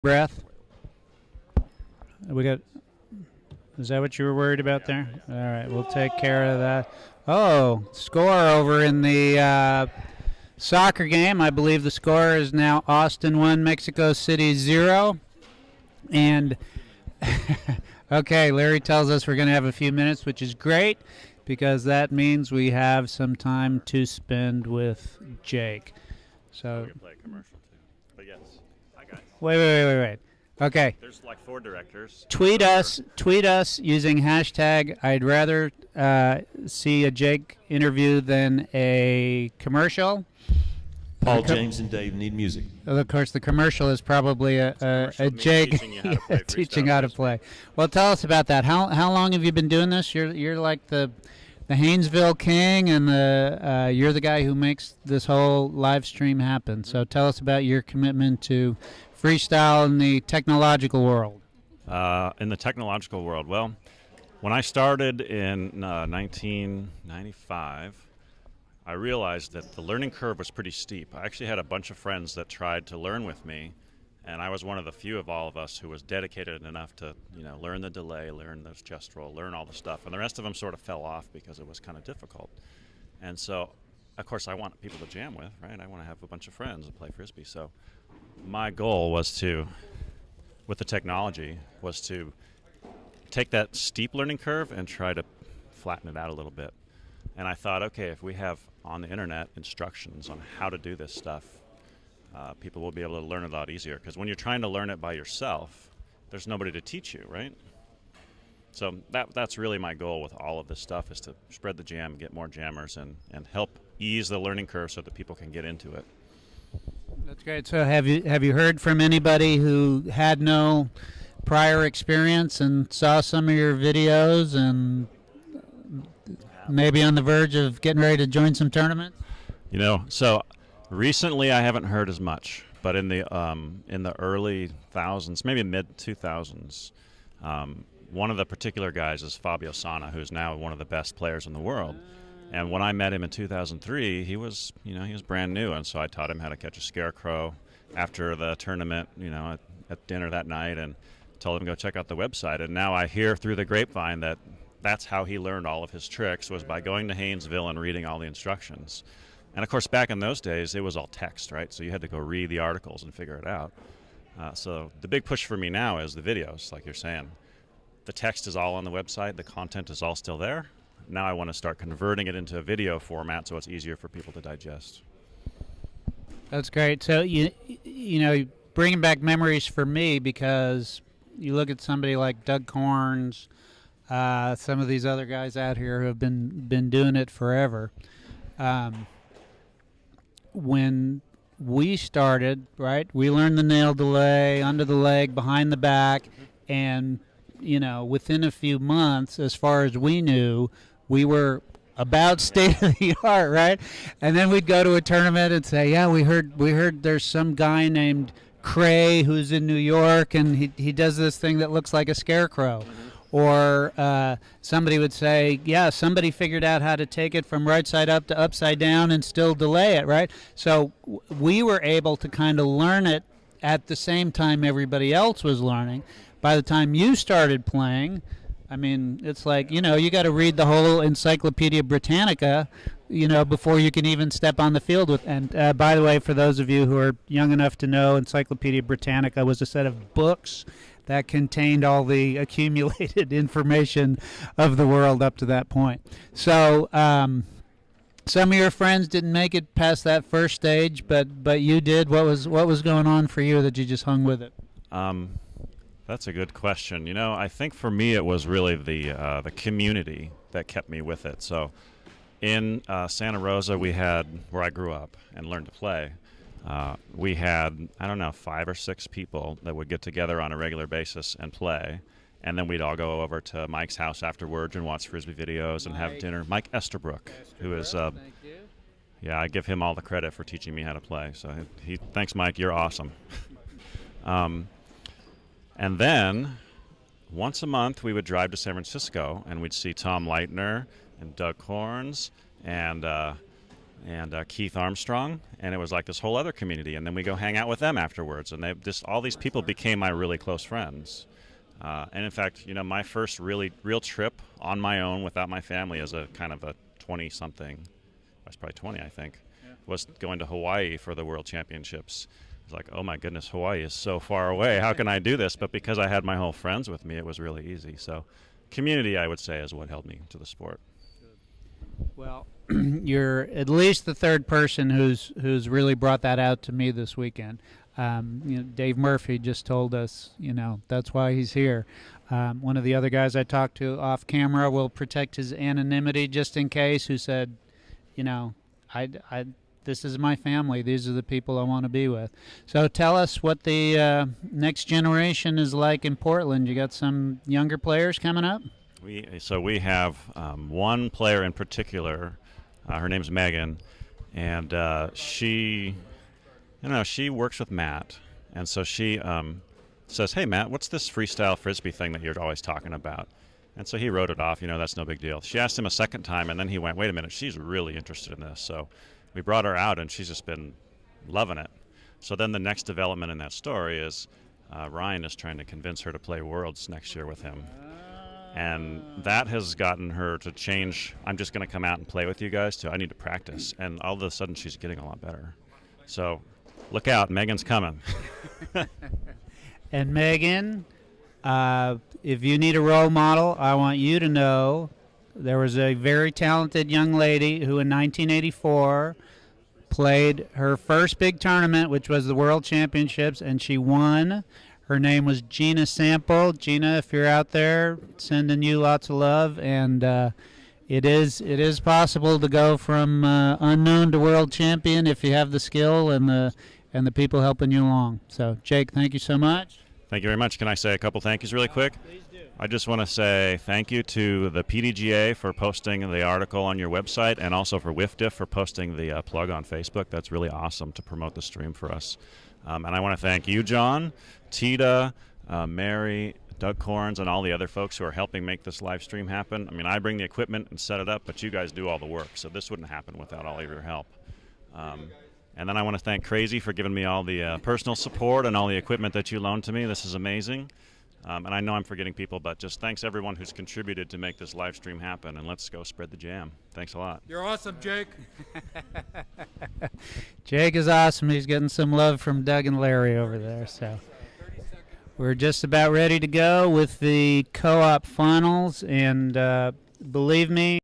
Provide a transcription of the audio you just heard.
Breath. We got. Is that what you were worried about there? All right, we'll take care of that. Oh, score over in the soccer game. I believe the score is now Austin 1, Mexico City 0. And okay, Larry tells us we're going to have a few minutes, which is great because that means we have some time to spend with Jake. So. We can play a commercial too. But yes, I got it. Wait. Okay. There's like 4 directors. Tweet us using hashtag I'd rather see a Jake interview than a commercial. Paul, James, and Dave need music. Of course, the commercial is probably a Jake teaching how to play. Well, tell us about that. How long have you been doing this? You're like the Haynesville king, and you're the guy who makes this whole live stream happen. So tell us about your commitment to freestyle in the technological world. In the technological world, well, when I started in 1995, I realized that the learning curve was pretty steep. I actually had a bunch of friends that tried to learn with me, and I was one of the few of all of us who was dedicated enough to, learn the delay, learn the chest roll, learn all the stuff, and the rest of them sort of fell off because it was kind of difficult. And so, of course, I want people to jam with, right? I want to have a bunch of friends and play Frisbee. So my goal was to, with the technology, was to take that steep learning curve and try to flatten it out a little bit. And I thought, okay, if we have on the internet instructions on how to do this stuff, people will be able to learn it a lot easier. Because when you're trying to learn it by yourself, there's nobody to teach you, right? So that's really my goal with all of this stuff, is to spread the jam, get more jammers, and help ease the learning curve so that people can get into it. That's great. So have you heard from anybody who had no prior experience and saw some of your videos and maybe on the verge of getting ready to join some tournaments? So recently I haven't heard as much, but in the early thousands, maybe mid 2000s, one of the particular guys is Fabio Sana, who's now one of the best players in the world. And when I met him in 2003, he was brand new, and so I taught him how to catch a scarecrow after the tournament, at dinner that night, and told him to go check out the website. And now I hear through the grapevine that that's how he learned all of his tricks, was by going to Haynesville and reading all the instructions. And of course, back in those days, it was all text, right? So you had to go read the articles and figure it out. So the big push for me now is the videos, like you're saying. The text is all on the website. The content is all still there. Now I want to start converting it into a video format so it's easier for people to digest. That's great. So bringing back memories for me, because you look at somebody like Doug Corns, some of these other guys out here who have been doing it forever. When we started, right, we learned the nail delay, under the leg, behind the back, and within a few months, as far as we knew, we were about state of the art, right? And then we'd go to a tournament and say, yeah, we heard there's some guy named Cray who's in New York, and he does this thing that looks like a scarecrow. Or somebody would say, yeah, somebody figured out how to take it from right side up to upside down and still delay it, right? So we were able to kind of learn it at the same time everybody else was learning. By the time you started playing, I mean, it's like, you got to read the whole Encyclopedia Britannica, before you can even step on the field with. And by the way, for those of you who are young enough to know, Encyclopedia Britannica was a set of books that contained all the accumulated information of the world up to that point. So some of your friends didn't make it past that first stage, but you did. What was going on for you that you just hung with it? That's a good question. I think for me it was really the community that kept me with it. So in Santa Rosa, we had, where I grew up and learned to play, we had, 5 or 6 people that would get together on a regular basis and play. And then we'd all go over to Mike's house afterwards and watch Frisbee videos and have dinner. Mike Esterbrook, who is, I give him all the credit for teaching me how to play. So thanks, Mike, you're awesome. And then once a month we would drive to San Francisco and we'd see Tom Leitner and Doug Corns and and Keith Armstrong, and it was like this whole other community. And then we go hang out with them afterwards, and they just all these people became my really close friends. And in fact, my first real trip on my own without my family as a kind of a 20-something, I was probably 20, I think, was going to Hawaii for the World Championships. It's like, oh my goodness, Hawaii is so far away. How can I do this? But because I had my whole friends with me, it was really easy. So community, I would say, is what held me to the sport. Well, you're at least the third person who's really brought that out to me this weekend. Dave Murphy just told us, that's why he's here. One of the other guys I talked to off camera will protect his anonymity just in case, who said, this is my family. These are the people I want to be with. So tell us what the next generation is like in Portland. You got some younger players coming up? We have one player in particular. Her name's Megan, and she works with Matt, and so she says, "Hey Matt, what's this freestyle frisbee thing that you're always talking about?" And so he wrote it off. That's no big deal. She asked him a second time, and then he went, "Wait a minute, she's really interested in this." So we brought her out, and she's just been loving it. So then the next development in that story is Ryan is trying to convince her to play Worlds next year with him. And that has gotten her to change. I'm just going to come out and play with you guys to I need to practice. And all of a sudden she's getting a lot better. So look out, Megan's coming. And Megan, if you need a role model, I want you to know there was a very talented young lady who in 1984 played her first big tournament, which was the World Championships, and she won. Her name was Gina Sample. Gina, if you're out there, sending you lots of love. And it is possible to go from unknown to world champion if you have the skill and the people helping you along. So, Jake, thank you so much. Thank you very much. Can I say a couple thank yous really quick? Please do. I just want to say thank you to the PDGA for posting the article on your website, and also for WIFDIF for posting the plug on Facebook. That's really awesome to promote the stream for us. And I want to thank you, John, Tita, Mary, Doug Corns, and all the other folks who are helping make this live stream happen. I mean, I bring the equipment and set it up, but you guys do all the work, so this wouldn't happen without all of your help. And then I want to thank Crazy for giving me all the personal support and all the equipment that you loaned to me. This is amazing. And I know I'm forgetting people, but just thanks everyone who's contributed to make this live stream happen, and let's go spread the jam. Thanks a lot. You're awesome, Jake. Jake is awesome. He's getting some love from Doug and Larry over there. So we're just about ready to go with the co-op finals, and believe me,